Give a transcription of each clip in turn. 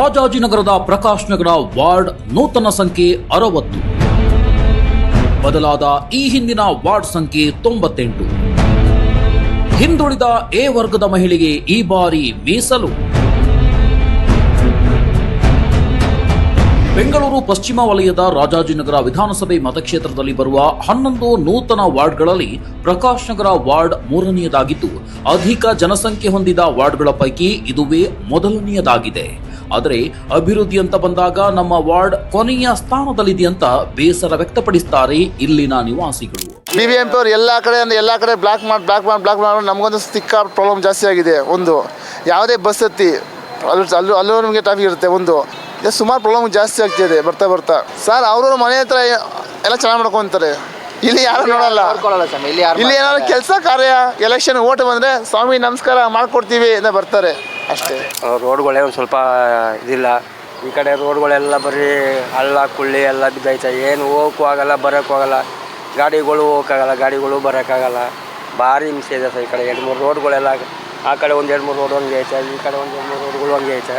ರಾಜಾಜಿನಗರದ ಪ್ರಕಾಶ್ ನಗರ ward ನೂತನ ಸಂಖ್ಯೆ 60, ಬದಲಾದ ಈ ಹಿಂದಿನ ವಾರ್ಡ್ ಸಂಖ್ಯೆ 98. ಹಿಂದುಳಿದ ಎ ವರ್ಗದ ಮಹಿಳೆಗೆ ಈ ಬಾರಿ ಮೀಸಲು. ಬೆಂಗಳೂರು ಪಶ್ಚಿಮ ವಲಯದ ರಾಜಾಜಿನಗರ ವಿಧಾನಸಭೆ ಮತಕ್ಷೇತ್ರದಲ್ಲಿ ಬರುವ 11 ನೂತನ ವಾರ್ಡ್ಗಳಲ್ಲಿ ಪ್ರಕಾಶ್ ನಗರ ವಾರ್ಡ್ 3ನೇಯದಾಗಿದ್ದು, ಅಧಿಕ ಜನಸಂಖ್ಯೆ ಹೊಂದಿದ ವಾರ್ಡ್ಗಳ ಪೈಕಿ ಇದುವೇ ಮೊದಲನೆಯದಾಗಿದೆ. ಆದರೆ ಅಭಿವೃದ್ಧಿ ಅಂತ ಬಂದಾಗ ನಮ್ಮ ವಾರ್ಡ್ ಕೊನೆಯ ಸ್ಥಾನದಲ್ಲಿದೆ ಅಂತ ಬೇಸರ ವ್ಯಕ್ತಪಡಿಸುತ್ತಾರೆ ಇಲ್ಲಿನ ನಿವಾಸಿಗಳು. BBMP ಅವರು ಎಲ್ಲ ಕಡೆ ಬ್ಲಾಕ್ ಮಾಡಿ ನಮಗೊಂದು ಸಿಕ್ಕ ಪ್ರಾಬ್ಲಮ್ ಜಾಸ್ತಿ ಆಗಿದೆ. ಒಂದು ಯಾವುದೇ ಬಸ್ ಹತ್ತಿ ಅಲ್ಲೂ ನಮಗೆ ಟ್ರಾಫಿಕ್ ಇರುತ್ತೆ. ಒಂದು ಸುಮಾರು ಪ್ರಾಬ್ಲಮ್ ಜಾಸ್ತಿ ಆಗ್ತಿದೆ ಬರ್ತಾ ಸರ್. ಅವ್ರವ್ರ ಮನೆ ಹತ್ರ ಎಲ್ಲ ಚೆನ್ನಾಗಿ ಮಾಡ್ಕೊತಾರೆ. ಇಲ್ಲಿ ಯಾರು ನೋಡಲ್ಲ. ಇಲ್ಲಿ ಏನಾದ್ರು ಕೆಲಸ ಕಾರ್ಯ ಎಲೆಕ್ಷನ್ ಓಟ್ ಬಂದರೆ ಸ್ವಾಮಿ ನಮಸ್ಕಾರ ಮಾಡ್ಕೊಡ್ತೀವಿ ಅಂತ ಬರ್ತಾರೆ ಅಷ್ಟೇ. ರೋಡ್ಗಳೇ ಒಂದು ಸ್ವಲ್ಪ ಇದಿಲ್ಲ. ಈ ಕಡೆ ರೋಡ್ಗಳೆಲ್ಲ ಬರೀ ಹಳ್ಳ ಕುಳ್ಳಿ ಎಲ್ಲ ಬಿದ್ದೈತೆ. ಏನು ಹೋಗೋಕ್ಕೂ ಆಗಲ್ಲ, ಬರೋಕ್ಕೂ ಆಗಲ್ಲ. ಗಾಡಿಗಳು ಹೋಗೋಕ್ಕಾಗಲ್ಲ, ಗಾಡಿಗಳು ಬರೋಕ್ಕಾಗಲ್ಲ. ಭಾರಿ ಹಿಂಸೆ ಇದೆ ಸರ್. ಈ ಕಡೆ 2-3 ರೋಡ್ಗಳೆಲ್ಲ, ಆ ಕಡೆ ಒಂದು 2-3 ರೋಡ್ ಹಂಗೆ ಐತೆ, ಈ ಕಡೆ ಒಂದು 2-3 ರೋಡ್ಗಳು ಹಂಗೆ ಐತೆ.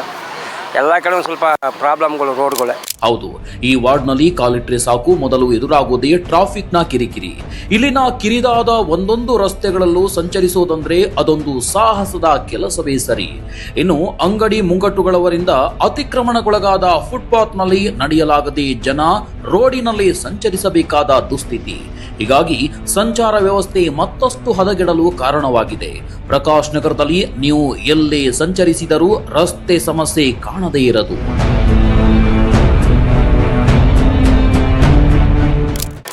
ಎಲ್ಲ ಕಡೆ ಒಂದು ಸ್ವಲ್ಪ ಪ್ರಾಬ್ಲಮ್ಗಳು ರೋಡ್ಗಳೇ. ಹೌದು, ಈ ವಾರ್ಡ್ನಲ್ಲಿ ಕಾಲಿಟ್ರೆ ಸಾಕು ಮೊದಲು ಎದುರಾಗುವುದೇ ಟ್ರಾಫಿಕ್ನ ಕಿರಿಕಿರಿ. ಇಲ್ಲಿನ ಕಿರಿದಾದ ಒಂದೊಂದು ರಸ್ತೆಗಳಲ್ಲೂ ಸಂಚರಿಸುವುದಂದ್ರೆ ಅದೊಂದು ಸಾಹಸದ ಕೆಲಸವೇ ಸರಿ. ಇನ್ನು ಅಂಗಡಿ ಮುಂಗಟ್ಟುಗಳವರಿಂದ ಅತಿಕ್ರಮಣಗೊಳಗಾದ ಫುಟ್ಪಾತ್ನಲ್ಲಿ ನಡೆಯಲಾಗದೆ ಜನ ರೋಡಿನಲ್ಲಿ ಸಂಚರಿಸಬೇಕಾದ ದುಸ್ಥಿತಿ. ಹೀಗಾಗಿ ಸಂಚಾರ ವ್ಯವಸ್ಥೆ ಮತ್ತಷ್ಟು ಹದಗೆಡಲು ಕಾರಣವಾಗಿದೆ. ಪ್ರಕಾಶ್ ನಗರದಲ್ಲಿ ನೀವು ಎಲ್ಲೇ ಸಂಚರಿಸಿದರೂ ರಸ್ತೆ ಸಮಸ್ಯೆ ಕಾಣದೇ ಇರದು.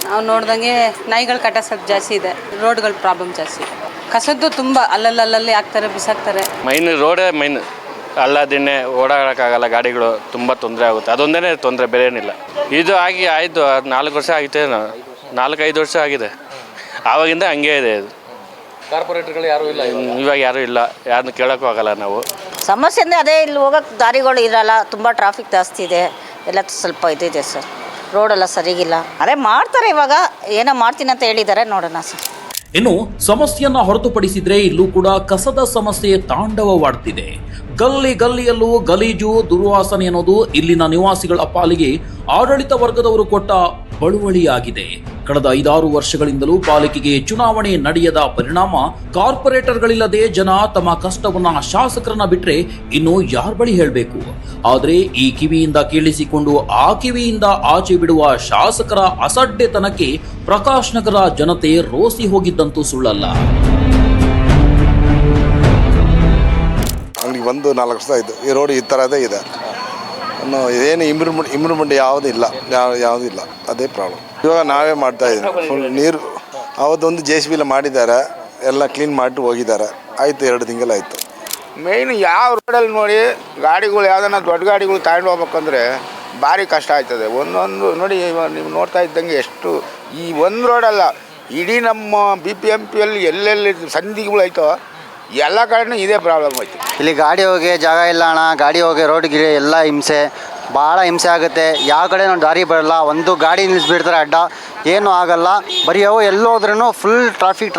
ನಾವು ನೋಡ್ದಂಗೆ ನಾಯಿಗಳ ಕಾಟ ಸ್ವಲ್ಪ ಜಾಸ್ತಿ ಇದೆ, ರೋಡ್ಗಳ ಪ್ರಾಬ್ಲಮ್ ಜಾಸ್ತಿ ಇದೆ. ಕಸದ್ದು ತುಂಬ ಅಲ್ಲಲ್ಲಿ ಹಾಕ್ತಾರೆ, ಬಿಸಾಕ್ತಾರೆ. ರೋಡೇ ಮೈನ್. ಅಲ್ಲ ದಿಣ್ಣೆ ಓಡಾಡೋಕ್ಕಾಗಲ್ಲ, ಗಾಡಿಗಳು ತುಂಬ ತೊಂದರೆ ಆಗುತ್ತೆ. ಅದೊಂದೇ ತೊಂದರೆ, ಬೇರೆ ಏನಿಲ್ಲ. ಇದು ಆಯಿತು 4 ವರ್ಷ ಆಗಿದೆ, 4-5 ವರ್ಷ ಆಗಿದೆ. ಆವಾಗಿಂದ ಹಂಗೆ ಇದೆ. ಇದು ಕಾರ್ಪೊರೇಟರ್ಗಳು ಯಾರೂ ಇಲ್ಲ, ಇವಾಗ ಯಾರೂ ಇಲ್ಲ, ಯಾರನ್ನು ಕೇಳೋಕ್ಕೂ ಆಗಲ್ಲ ನಾವು. ಸಮಸ್ಯೆ ಅಂದರೆ ಅದೇ, ಇಲ್ಲಿ ಹೋಗೋಕ್ಕೆ ದಾರಿಗಳು ಇರಲ್ಲ, ತುಂಬ ಟ್ರಾಫಿಕ್ ಜಾಸ್ತಿ ಇದೆ, ಎಲ್ಲ ಸ್ವಲ್ಪ ಇದಿದೆ ಸರ್. ರೋಡೆಲ್ಲ ಸರಿಗಿಲ್ಲ. ಅದೇ ಮಾಡ್ತಾರೆ, ಇವಾಗ ಏನೋ ಮಾಡ್ತೀನಿ ಅಂತ ಹೇಳಿದ್ದಾರೆ, ನೋಡೋಣ ಸರ್. ಇನ್ನು ಸಮಸ್ಯೆಯನ್ನ ಹೊರತುಪಡಿಸಿದ್ರೆ ಇಲ್ಲೂ ಕೂಡ ಕಸದ ಸಮಸ್ಯೆ ತಾಂಡವವಾಡ್ತಿದೆ. ಗಲ್ಲಿಯಲ್ಲೂ ಗಲೀಜು, ದುರ್ವಾಸನೆ ಅನ್ನೋದು ಇಲ್ಲಿನ ನಿವಾಸಿಗಳ ಪಾಲಿಗೆ ಆಡಳಿತ ವರ್ಗದವರು ಕೊಟ್ಟ ಬಳುವಳಿಯಾಗಿದೆ. ಕಳೆದ 5-6 ವರ್ಷಗಳಿಂದಲೂ ಪಾಲಿಕೆಗೆ ಚುನಾವಣೆ ನಡೆಯದ ಪರಿಣಾಮ ಕಾರ್ಪೊರೇಟರ್ಗಳಿಲ್ಲದೆ ಜನ ತಮ್ಮ ಕಷ್ಟವನ್ನ ಶಾಸಕರನ್ನ ಬಿಟ್ರೆ ಇನ್ನು ಯಾರ ಬಳಿ ಹೇಳಬೇಕು. ಆದರೆ ಈ ಕಿವಿಯಿಂದ ಕೇಳಿಸಿಕೊಂಡು ಆ ಕಿವಿಯಿಂದ ಆಚೆ ಬಿಡುವ ಶಾಸಕರ ಅಸಡ್ಡೆತನಕ್ಕೆ ಪ್ರಕಾಶ್ ನಗರ ಜನತೆ ರೋಸಿ ಹೋಗಿದ್ದಂತೂ ಸುಳ್ಳಲ್ಲ. ಅಂಗಡಿ 4 ವರ್ಷ ಆಯಿತು, ಈ ರೋಡ್ ಈ ಥರದೇ ಇದೆ. ಇನ್ನು ಏನು ಇಂಪ್ರೂವ್ಮೆಂಟ್ ಯಾವುದೂ ಇಲ್ಲ, ಅದೇ ಪ್ರಾಬ್ಲಮ್. ಇವಾಗ ನಾವೇ ಮಾಡ್ತಾಯಿದ್ದೀವಿ. ಫುಲ್ ನೀರು ಅವತ್ತೊಂದು JCB ಮಾಡಿದ್ದಾರೆ, ಎಲ್ಲ ಕ್ಲೀನ್ ಮಾಡಿಟ್ಟು ಹೋಗಿದ್ದಾರೆ. ಆಯಿತು, 2 ತಿಂಗಳಾಯಿತು. ಮೇಯ್ನ್ ಯಾವ ರೋಡಲ್ಲಿ ನೋಡಿ ಗಾಡಿಗಳು ಯಾವುದನ್ನ ದೊಡ್ಡ ಗಾಡಿಗಳು ತಗೊಂಡು ಹೋಗ್ಬೇಕಂದ್ರೆ ಭಾರಿ ಕಷ್ಟ ಆಯ್ತದೆ. ಒಂದೊಂದು ನೋಡಿ, ನೀವು ನೋಡ್ತಾ ಇದ್ದಂಗೆ ಎಷ್ಟು ಈ ಒಂದು ರೋಡಲ್ಲ, ಇಡೀ ನಮ್ಮ BBMPಯಲ್ಲಿ ಎಲ್ಲೆಲ್ಲಿ ಸಂಧಿಗಳಾಯ್ತೋ ಎಲ್ಲ ಕಡೆನೂ ಇದೇ ಪ್ರಾಬ್ಲಮ್ ಆಯ್ತು. ಇಲ್ಲಿ ಗಾಡಿ ಹೋಗಿ ಜಾಗ ಇಲ್ಲ ಅಣ್ಣ, ಗಾಡಿ ಹೋಗಿ ರೋಡ್ಗೆ ಎಲ್ಲ ಹಿಂಸೆ, ಭಾಳ ಹಿಂಸೆ ಆಗುತ್ತೆ. ಯಾವ ಕಡೆ ದಾರಿ ಬರಲ್ಲ, ಒಂದು ಗಾಡಿ ನಿಲ್ಲಿಸ್ಬಿಡ್ತಾರೆ, ಅಡ್ಡ ಏನೂ ಆಗಲ್ಲ. ಬರೀ ಅವು ಎಲ್ಲೋದ್ರೂ ಫುಲ್ ಟ್ರಾಫಿಕ್,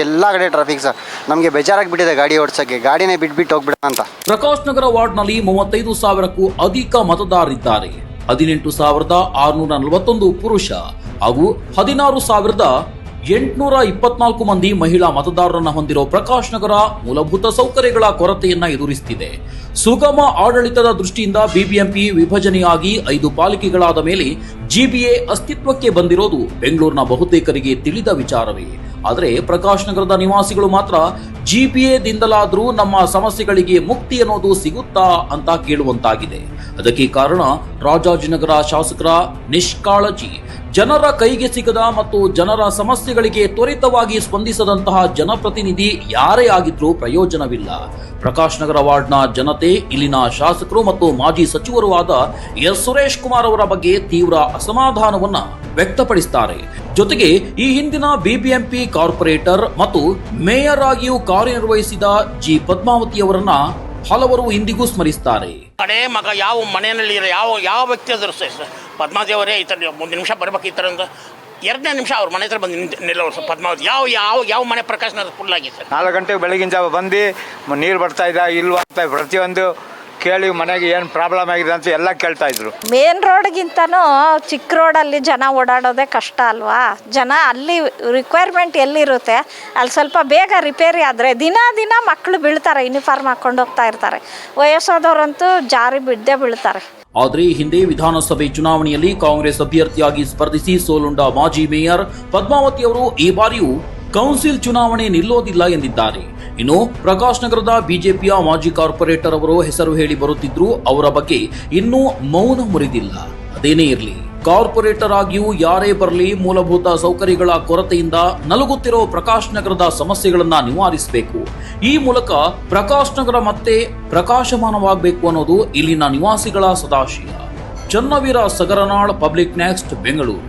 ಎಲ್ಲ ಕಡೆ ಟ್ರಾಫಿಕ್ ಸರ್. ನಮಗೆ ಬೇಜಾರಾಗಿಬಿಟ್ಟಿದೆ ಗಾಡಿ ಓಡಿಸೋಕ್ಕೆ, ಗಾಡಿನೇ ಬಿಟ್ಬಿಟ್ಟು ಹೋಗ್ಬಿಡ ಅಂತ. ಪ್ರಕಾಶ್ ನಗರ ವಾರ್ಡ್ನಲ್ಲಿ 35,000ಕ್ಕೂ ಅಧಿಕ ಮತದಾರರಿದ್ದಾರೆ. 18,641 ಪುರುಷ ಹಾಗೂ 16,824 ಮಂದಿ ಮಹಿಳಾ ಮತದಾರರನ್ನ ಹೊಂದಿರೋ ಪ್ರಕಾಶ್ ನಗರ ಮೂಲಭೂತ ಸೌಕರ್ಯಗಳ ಕೊರತೆಯನ್ನ ಎದುರಿಸುತ್ತಿದೆ. ಸುಗಮ ಆಡಳಿತದ ದೃಷ್ಟಿಯಿಂದ BBMP ವಿಭಜನೆಯಾಗಿ 5 ಪಾಲಿಕೆಗಳಾದ ಮೇಲೆ GBA ಅಸ್ತಿತ್ವಕ್ಕೆ ಬಂದಿರೋದು ಬೆಂಗಳೂರಿನ ಬಹುತೇಕರಿಗೆ ತಿಳಿದ ವಿಚಾರವೇ. ಆದರೆ ಪ್ರಕಾಶ್ ನಗರದ ನಿವಾಸಿಗಳು ಮಾತ್ರ GBAದಿಂದಲಾದ್ರೂ ನಮ್ಮ ಸಮಸ್ಯೆಗಳಿಗೆ ಮುಕ್ತಿ ಅನ್ನೋದು ಸಿಗುತ್ತಾ ಅಂತ ಕೇಳುವಂತಾಗಿದೆ. ಅದಕ್ಕೆ ಕಾರಣ ರಾಜಾಜಿನಗರ ಶಾಸಕರ ನಿಷ್ಕಾಳಜಿ. ಜನರ ಕೈಗೆ ಸಿಗದ ಮತ್ತು ಜನರ ಸಮಸ್ಯೆಗಳಿಗೆ ತ್ವರಿತವಾಗಿ ಸ್ಪಂದಿಸದಂತಹ ಜನಪ್ರತಿನಿಧಿ ಯಾರೇ ಆಗಿದ್ರೂ ಪ್ರಯೋಜನವಿಲ್ಲ. ಪ್ರಕಾಶ್ ನಗರ ವಾರ್ಡ್ನ ಜನತೆ ಇಲ್ಲಿನ ಶಾಸಕರು ಮತ್ತು ಮಾಜಿ ಸಚಿವರೂ ಆದ ಎಸ್ ಸುರೇಶ್ ಕುಮಾರ್ ಅವರ ಬಗ್ಗೆ ತೀವ್ರ ಅಸಮಾಧಾನವನ್ನ ವ್ಯಕ್ತಪಡಿಸುತ್ತಾರೆ. ಜೊತೆಗೆ ಈ ಹಿಂದಿನ BBMP ಕಾರ್ಪೊರೇಟರ್ ಮತ್ತು ಮೇಯರ್ ಆಗಿಯೂ ಕಾರ್ಯನಿರ್ವಹಿಸಿದ G ಪದ್ಮಾವತಿ ಅವರನ್ನ ಹಲವರು ಇಂದಿಗೂ ಸ್ಮರಿಸುತ್ತಾರೆ. ಕಡೆ ಮಗ ಯಾವ ಮನೆಯಲ್ಲಿ ಯಾವ ವ್ಯಕ್ತಿ ಆದರೂ ಸರ್, ಪದ್ಮಾವತಿ ಅವರೇ ಈ ಥರ 1 ನಿಮಿಷ ಬರ್ಬೇಕು ಈ ಥರ ಅಂತ 2ನೇ ನಿಮಿಷ ಅವ್ರ ಮನೆ ಹತ್ರ ಬಂದು ನಿಲ್ಲೋರು ಸರ್ ಪದ್ಮಾವತಿ. ಯಾವ ಮನೆ ಪ್ರಕಾಶನ ಫುಲ್ ಆಗಿದೆ ಸರ್. 4 ಗಂಟೆಗೆ ಬೆಳಗಿನ ಜಾವ ಬಂದು ನೀರು ಬರ್ತಾ ಇದ್ದ ಇಲ್ವಾ ಅಂತ ಪ್ರತಿಯೊಂದು ಕೇಳಿ ಮನೆಗೆ ಏನು ಪ್ರಾಬ್ಲಮ್ ಆಗಿದೆ ಅಂತ ಎಲ್ಲ ಕೇಳ್ತಾ ಇದ್ರು. ಮೇನ್ ರೋಡ್ಗಿಂತನೂ ಚಿಕ್ಕ ರೋಡಲ್ಲಿ ಜನ ಓಡಾಡೋದೇ ಕಷ್ಟ ಅಲ್ವಾ. ಜನ ಅಲ್ಲಿ ರಿಕ್ವೈರ್ಮೆಂಟ್ ಎಲ್ಲಿರುತ್ತೆ ಅಲ್ಲಿ ಸ್ವಲ್ಪ ಬೇಗ ರಿಪೇರಿ ಆದರೆ ದಿನ ಮಕ್ಕಳು ಬೀಳ್ತಾರೆ, ಯೂನಿಫಾರ್ಮ್ ಹಾಕ್ಕೊಂಡು ಹೋಗ್ತಾ ಇರ್ತಾರೆ. ವಯಸ್ಸಾದವರಂತೂ ಜಾರಿ ಬಿಡದೆ ಬೀಳ್ತಾರೆ. ಆದರೆ ಈ ಹಿಂದೆ ವಿಧಾನಸಭೆ ಚುನಾವಣೆಯಲ್ಲಿ ಕಾಂಗ್ರೆಸ್ ಅಭ್ಯರ್ಥಿಯಾಗಿ ಸ್ಪರ್ಧಿಸಿ ಸೋಲುಂಡ ಮಾಜಿ ಮೇಯರ್ ಪದ್ಮಾವತಿ ಅವರು ಈ ಬಾರಿಯೂ ಕೌನ್ಸಿಲ್ ಚುನಾವಣೆ ನಿಲ್ಲೋದಿಲ್ಲ ಎಂದಿದ್ದಾರೆ. ಇನ್ನು ಪ್ರಕಾಶ್ ನಗರದ ಬಿಜೆಪಿಯ ಮಾಜಿ ಕಾರ್ಪೊರೇಟರ್ ಅವರು ಹೆಸರು ಹೇಳಿ ಬರುತ್ತಿದ್ರು, ಅವರ ಬಗ್ಗೆ ಇನ್ನೂ ಮೌನ ಮುರಿದಿಲ್ಲ. ಅದೇನೇ ಇರಲಿ, ಕಾರ್ಪೊರೇಟರ್ ಆಗಿಯೂ ಯಾರೇ ಬರಲಿ ಮೂಲಭೂತ ಸೌಕರ್ಯಗಳ ಕೊರತೆಯಿಂದ ನಲುಗುತ್ತಿರೋ ಪ್ರಕಾಶ್ ನಗರದ ಸಮಸ್ಯೆಗಳನ್ನ ನಿವಾರಿಸಬೇಕು. ಈ ಮೂಲಕ ಪ್ರಕಾಶ್ ನಗರ ಮತ್ತೆ ಪ್ರಕಾಶಮಾನವಾಗಬೇಕು ಅನ್ನೋದು ಇಲ್ಲಿನ ನಿವಾಸಿಗಳ ಸದಾಶಯ. Channaveera Sagaranal, public next, Bengaluru.